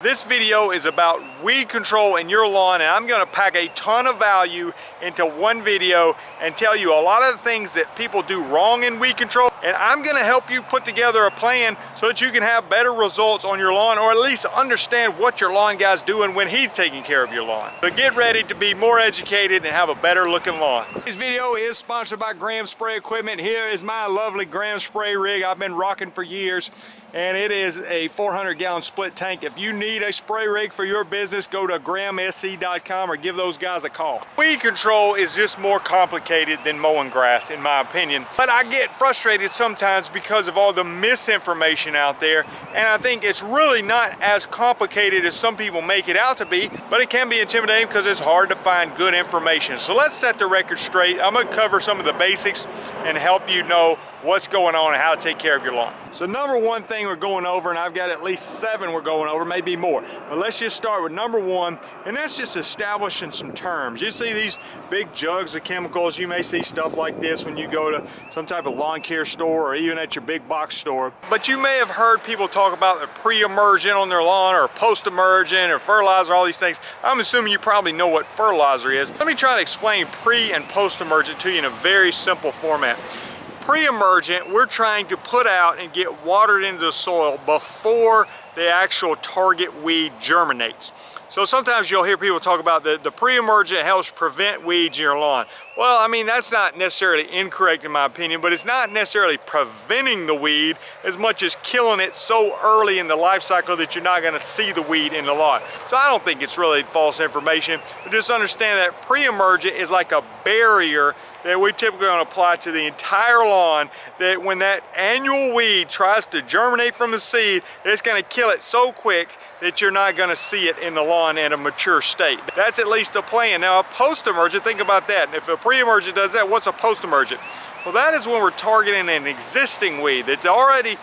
This video is about weed control in your lawn, and I'm going to pack a ton of value into one video and tell you a lot of the things that people do wrong in weed control, and I'm going to help you put together a plan so that you can have better results on your lawn, or at least understand what your lawn guy's doing when he's taking care of your lawn. But get ready to be more educated and have a better looking lawn. This video is sponsored by Graham Spray Equipment. Here is my lovely Graham Spray rig I've been rocking for years, and it is a 400-gallon split tank. If you need a spray rig for your business, go to grahamsc.com or give those guys a call. Weed control is just more complicated than mowing grass, in my opinion. But I get frustrated sometimes because of all the misinformation out there, and I think it's really not as complicated as some people make it out to be, but it can be intimidating because it's hard to find good information. So let's set the record straight. I'm going to cover some of the basics and help you know what's going on and how to take care of your lawn. So number one thing we're going over, and I've got at least 7 we're going over, maybe more, but let's just start with number 1, and that's just establishing some terms. You see these big jugs of chemicals. You may see stuff like this when you go to some type of lawn care store or even at your big box store. But you may have heard people talk about the pre-emergent on their lawn, or post-emergent, or fertilizer, all these things. I'm assuming you probably know what fertilizer is. Let me try to explain pre and post-emergent to you in a very simple format. Pre-emergent, we're trying to put out and get watered into the soil before the actual target weed germinates. So sometimes you'll hear people talk about the pre-emergent helps prevent weeds in your lawn. Well, I mean, that's not necessarily incorrect in my opinion, but it's not necessarily preventing the weed as much as killing it so early in the life cycle that you're not going to see the weed in the lawn. So I don't think it's really false information, but just understand that pre-emergent is like a barrier that we typically going to apply to the entire lawn, that when that annual weed tries to germinate from the seed, it's going to kill it so quick that you're not going to see it in the lawn in a mature state. That's at least the plan. Now a post-emergent, think about that. If a pre-emergent does that, what's a post-emergent? Well, that is when we're targeting an existing weed that's already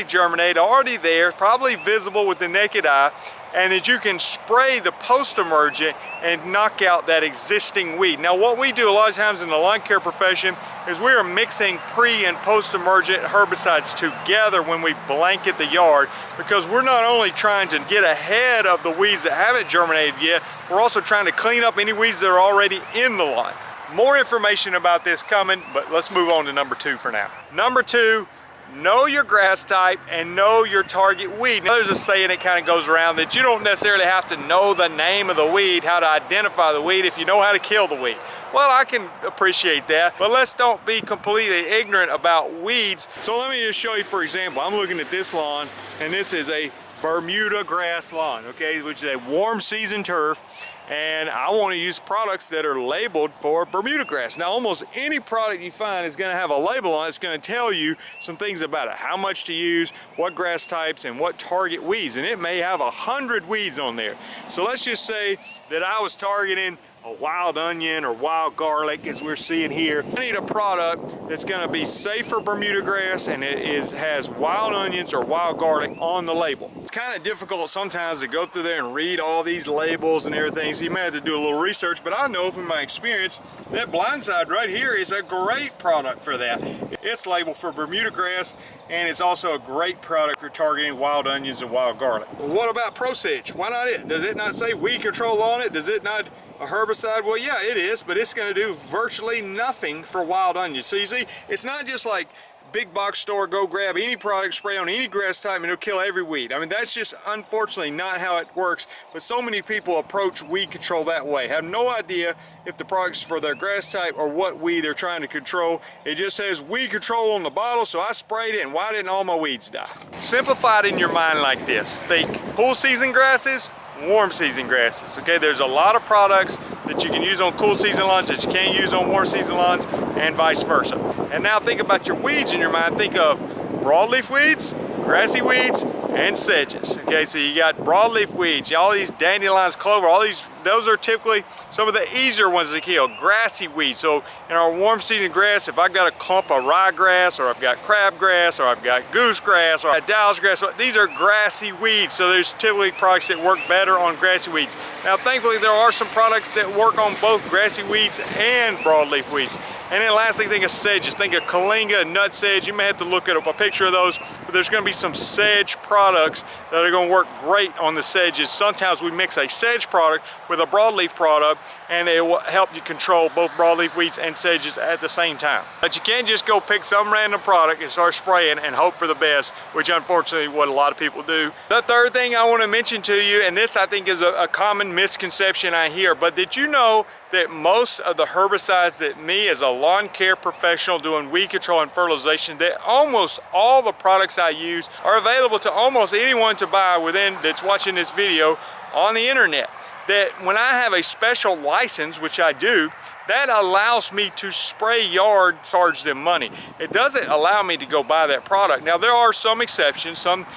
germinated, already there, probably visible with the naked eye, and that you can spray the post-emergent and knock out that existing weed. Now what we do a lot of times in the lawn care profession is we are mixing pre and post-emergent herbicides together when we blanket the yard, because we're not only trying to get ahead of the weeds that haven't germinated yet, we're also trying to clean up any weeds that are already in the lawn. More information about this coming, but let's move on to number 2 for now. Number 2, know your grass type and know your target weed. Now, there's a saying that kind of goes around that you don't necessarily have to know the name of the weed, how to identify the weed, if you know how to kill the weed. Well, I can appreciate that, but let's don't be completely ignorant about weeds. So let me just show you, for example, I'm looking at this lawn, and this is a Bermuda grass lawn, okay, which is a warm season turf, and I want to use products that are labeled for Bermuda grass. Now almost any product you find is going to have a label on it. It's going to tell you some things about it, how much to use, what grass types, and what target weeds, and it may have 100 weeds on there. So let's just say that I was targeting a wild onion or wild garlic, as we're seeing here. I need a product that's going to be safe for Bermuda grass, and it has wild onions or wild garlic on the label. It's kind of difficult sometimes to go through there and read all these labels and everything, so you may have to do a little research, but I know from my experience that Blindside right here is a great product for that. It's labeled for Bermuda grass, and it's also a great product for targeting wild onions and wild garlic. Well, what about Presage? Why not it? Does it not say weed control on it? Does it not a herbicide? Well, yeah, it is, but it's going to do virtually nothing for wild onions. So you see, it's not just like big box store, go grab any product, spray on any grass type, and it'll kill every weed. I mean, that's just unfortunately not how it works, but so many people approach weed control that way. Have no idea if the product's for their grass type or what weed they're trying to control. It just says weed control on the bottle, so I sprayed it, and why didn't all my weeds die? Simplify it in your mind like this. Think cool season grasses, warm season grasses. Okay, there's a lot of products that you can use on cool season lawns that you can't use on warm season lawns, and vice versa. And now think about your weeds in your mind. Think of broadleaf weeds, grassy weeds, and sedges. Okay, so you got broadleaf weeds, all these dandelions, clover, all these, those are typically some of the easier ones to kill. Grassy weeds, so in our warm season grass, if I've got a clump of ryegrass, or I've got crabgrass, or I've got goosegrass, or Dallas grass, these are grassy weeds, so there's typically products that work better on grassy weeds. Now thankfully there are some products that work on both grassy weeds and broadleaf weeds. And then lastly, think of sedges. Think of Kalinga, nut sedge. You may have to look at a picture of those, but there's going to be some sedge products products that are going to work great on the sedges. Sometimes we mix a sedge product with a broadleaf product, and it will help you control both broadleaf weeds and sedges at the same time. But you can't just go pick some random product and start spraying and hope for the best, which unfortunately what a lot of people do. The third thing I want to mention to you, and this I think is a common misconception I hear, but did you know that most of the herbicides that me as a lawn care professional doing weed control and fertilization, that almost all the products I use are available to almost anyone to buy that's watching this video on the internet? That when I have a special license, which I do, that allows me to spray yard, charge them money. It doesn't allow me to go buy that product. Now there are some exceptions, some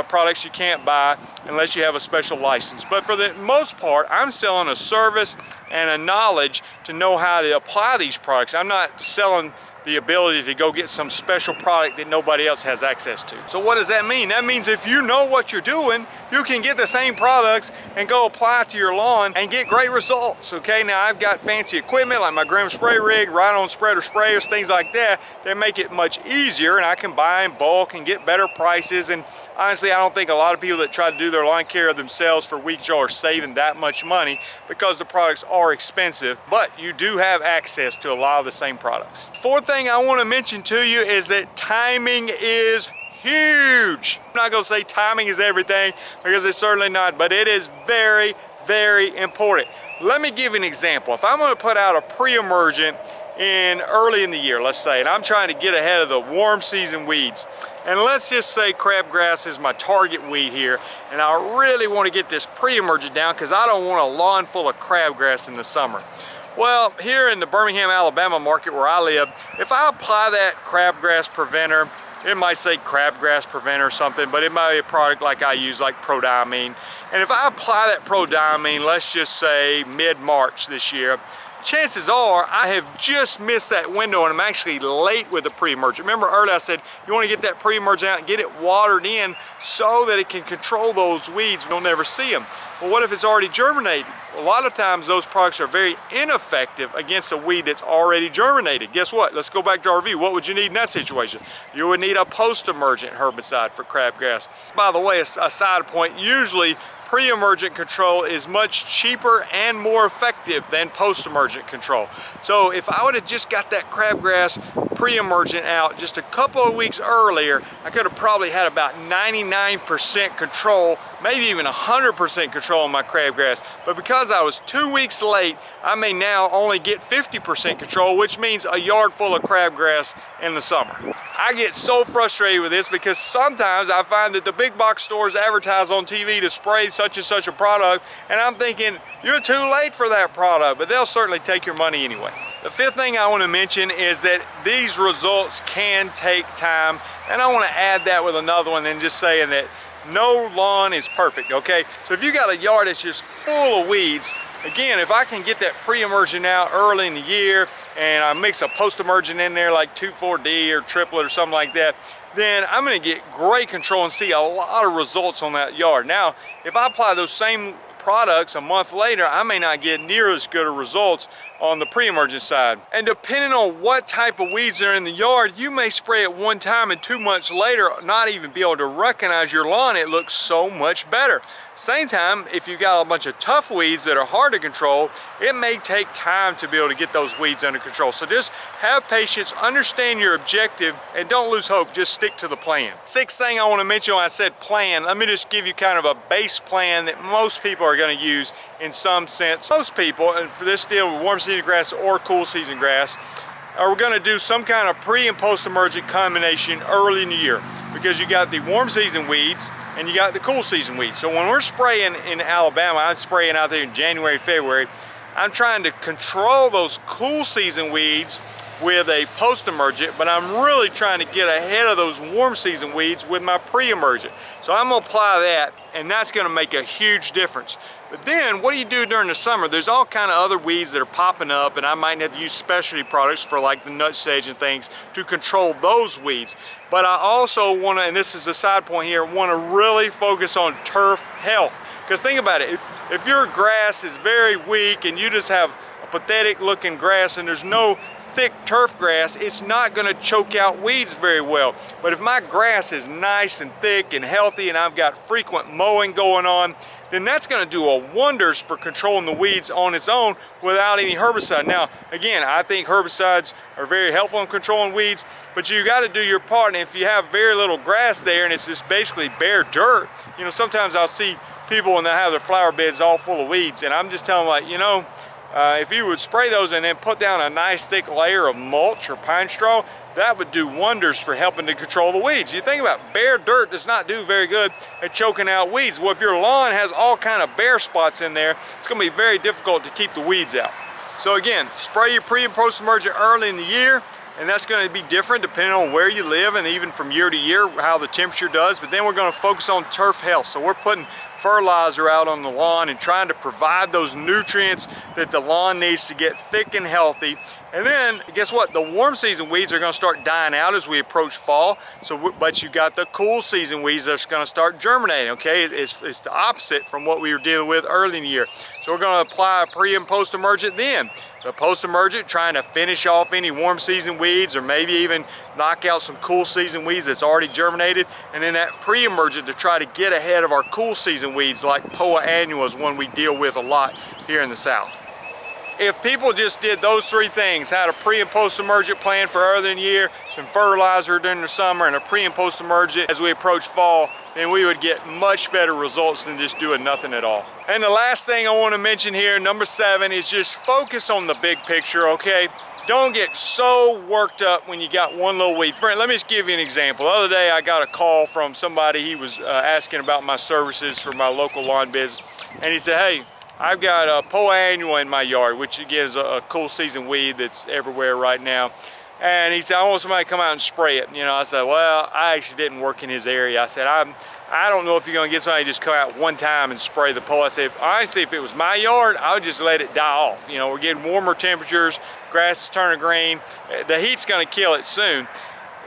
products you can't buy unless you have a special license. But for the most part, I'm selling a service and a knowledge to know how to apply these products. I'm not selling the ability to go get some special product that nobody else has access to. So what does that mean? That means if you know what you're doing, you can get the same products and go apply it to your lawn and get great results, okay? Now I've got fancy equipment like my Grim spray rig, ride-on spreader sprayers, things like that make it much easier, and I can buy in bulk and get better prices. And honestly, I don't think a lot of people that try to do their lawn care themselves for weed control are saving that much money because the products are expensive, but you do have access to a lot of the same products. Fourth thing I want to mention to you is that timing is huge. I'm not going to say timing is everything because it's certainly not, but it is very, very important. Let me give you an example. If I'm going to put out a pre-emergent early in the year, let's say, and I'm trying to get ahead of the warm season weeds, and let's just say crabgrass is my target weed here, and I really want to get this pre-emergent down because I don't want a lawn full of crabgrass in the summer. Well, here in the Birmingham, Alabama market where I live, if I apply that crabgrass preventer, it might say crabgrass preventer or something, but it might be a product like I use, like prodiamine. And if I apply that prodiamine, let's just say mid-March this year, chances are I have just missed that window and I'm actually late with the pre-emergent. Remember earlier I said you want to get that pre-emergent out and get it watered in so that it can control those weeds. You'll never see them. Well, what if it's already germinated? A lot of times those products are very ineffective against a weed that's already germinated. Guess what? Let's go back to our review. What would you need in that situation? You would need a Postemergent herbicide for crabgrass. By the way, a side point, usually pre-emergent control is much cheaper and more effective than post-emergent control. So if I would have just got that crabgrass pre-emergent out just a couple of weeks earlier, I could have probably had about 99% control, maybe even 100% control on my crabgrass. But because I was 2 weeks late, I may now only get 50% control, which means a yard full of crabgrass in the summer. I get so frustrated with this because sometimes I find that the big box stores advertise on TV to spray such and such a product, and I'm thinking, you're too late for that product, but they'll certainly take your money anyway. The fifth thing I want to mention is that these results can take time, and I want to add that with another one and just saying that no lawn is perfect, okay? So if you got a yard that's just full of weeds, again, if I can get that pre-emergent out early in the year and I mix a post-emergent in there like 2,4-D or triplet or something like that, then I'm going to get great control and see a lot of results on that yard. Now, if I apply those same products a month later, I may not get near as good of results on the pre-emergent side. And depending on what type of weeds are in the yard, you may spray it one time and 2 months later not even be able to recognize your lawn. It looks so much better. Same time, if you got a bunch of tough weeds that are hard to control, it may take time to be able to get those weeds under control. So just have patience, understand your objective, and don't lose hope. Just stick to the plan. Sixth thing I want to mention when I said plan, let me just give you kind of a base plan that most people are going to use in some sense. Most people, and for this deal with warm season grass or cool season grass, are going to do some kind of pre and post emergent combination early in the year, because you got the warm season weeds and you got the cool season weeds. So when we're spraying in Alabama, I'm spraying out there in January, February, I'm trying to control those cool season weeds with a post-emergent, but I'm really trying to get ahead of those warm season weeds with my pre-emergent. So I'm gonna apply that, and that's gonna make a huge difference. But then, what do you do during the summer? There's all kind of other weeds that are popping up, and I might have to use specialty products for like the nut sedge and things to control those weeds. But I also wanna, and this is a side point here, wanna really focus on turf health. Because think about it, if your grass is very weak and you just have a pathetic looking grass and there's no thick turf grass, it's not going to choke out weeds very well. But if my grass is nice and thick and healthy and I've got frequent mowing going on, then that's going to do wonders for controlling the weeds on its own without any herbicide. Now, again, I think herbicides are very helpful in controlling weeds, but you got to do your part. And if you have very little grass there and it's just basically bare dirt, you know, sometimes I'll see people when they have their flower beds all full of weeds, and I'm just telling them, like, you know, if you would spray those and then put down a nice thick layer of mulch or pine straw, that would do wonders for helping to control the weeds. You think about bare dirt does not do very good at choking out weeds. Well, if your lawn has all kind of bare spots in there, it's going to be very difficult to keep the weeds out. So again, spray your pre and post emergent early in the year, and that's going to be different depending on where you live and even from year to year how the temperature does. But then we're going to focus on turf health. So we're putting fertilizer out on the lawn and trying to provide those nutrients that the lawn needs to get thick and healthy. And then guess what? The warm season weeds are going to start dying out as we approach fall. But you got the cool season weeds that's going to start germinating. Okay, it's the opposite from what we were dealing with early in the year. So we're going to apply a pre and post emergent then. The post emergent trying to finish off any warm season weeds or maybe even knock out some cool season weeds that's already germinated, and then that pre emergent to try to get ahead of our cool season weeds like Poa annua is one we deal with a lot here in the South. If people just did those three things, had a pre and post emergent plan for early in the year, some fertilizer during the summer, and a pre and post emergent as we approach fall, then we would get much better results than just doing nothing at all. And the last thing I want to mention here, number 7, is just focus on the big picture, okay? Don't get so worked up when you got one little weed. Friend, let me just give you an example. The other day I got a call from somebody. He was asking about my services for my local lawn business, and he said, hey, I've got a Poa annua in my yard, which again is a cool season weed that's everywhere right now. And he said, I want somebody to come out and spray it. You know, I said, well, I actually didn't work in his area. I said, I don't know if you're gonna get somebody to just come out one time and spray the Poa. I said, honestly, if it was my yard, I would just let it die off. You know, we're getting warmer temperatures, grass is turning green. The heat's gonna kill it soon.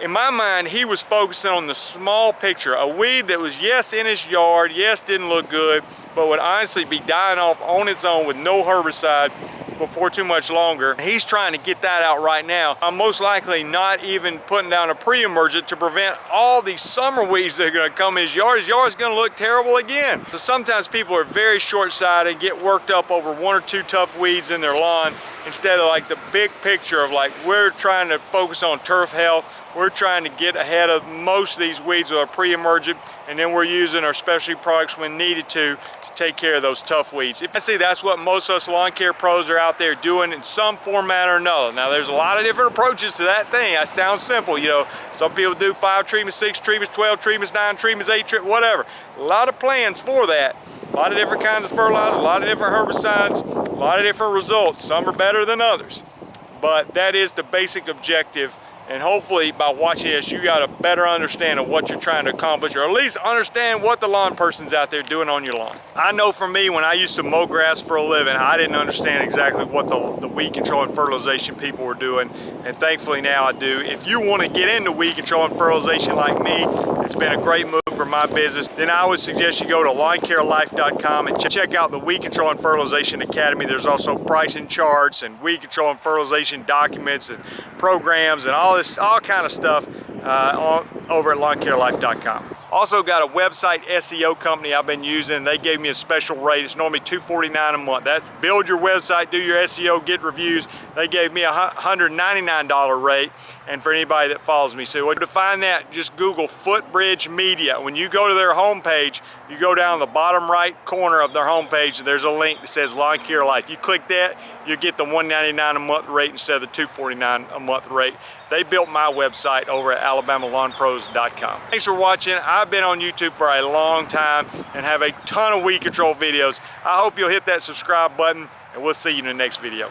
In my mind, he was focusing on the small picture. A weed that was, yes, in his yard, yes, didn't look good, but would honestly be dying off on its own with no herbicide before too much longer. He's trying to get that out right now. I'm most likely not even putting down a pre-emergent to prevent all these summer weeds that are gonna come in his yard. His yard's gonna look terrible again. So sometimes people are very short-sighted and get worked up over 1 or 2 tough weeds in their lawn instead of like the big picture of like, we're trying to focus on turf health. We're trying to get ahead of most of these weeds with our pre-emergent, and then we're using our specialty products when needed to take care of those tough weeds. I see that's what most of us lawn care pros are out there doing in some format or another. Now there's a lot of different approaches to that thing. That sounds simple, you know. Some people do 5 treatments, 6 treatments, 12 treatments, 9 treatments, 8 treatments, whatever. A lot of plans for that. A lot of different kinds of fertilizers, a lot of different herbicides, a lot of different results. Some are better than others. But that is the basic objective. And hopefully by watching this, you got a better understanding of what you're trying to accomplish, or at least understand what the lawn person's out there doing on your lawn. I know for me, when I used to mow grass for a living, I didn't understand exactly what the weed control and fertilization people were doing. And thankfully now I do. If you want to get into weed control and fertilization like me, it's been a great move for my business, then I would suggest you go to lawncarelife.com and check out the Weed Control and Fertilization Academy. There's also pricing charts and weed control and fertilization documents and programs and all kind of stuff over at lawncarelife.com. Also got a website SEO company I've been using. They gave me a special rate. It's normally $249 a month. That build your website, do your SEO, get reviews. They gave me a $199 rate, and for anybody that follows me. So to find that, just Google Footbridge Media. When you go to their homepage, you go down the bottom right corner of their homepage, and there's a link that says Lawn Care Life. You click that, you get the $199 a month rate instead of the $249 a month rate. They built my website over at alabamalawnpros.com. Thanks for watching. I've been on YouTube for a long time and have a ton of weed control videos. I hope you'll hit that subscribe button, and we'll see you in the next video.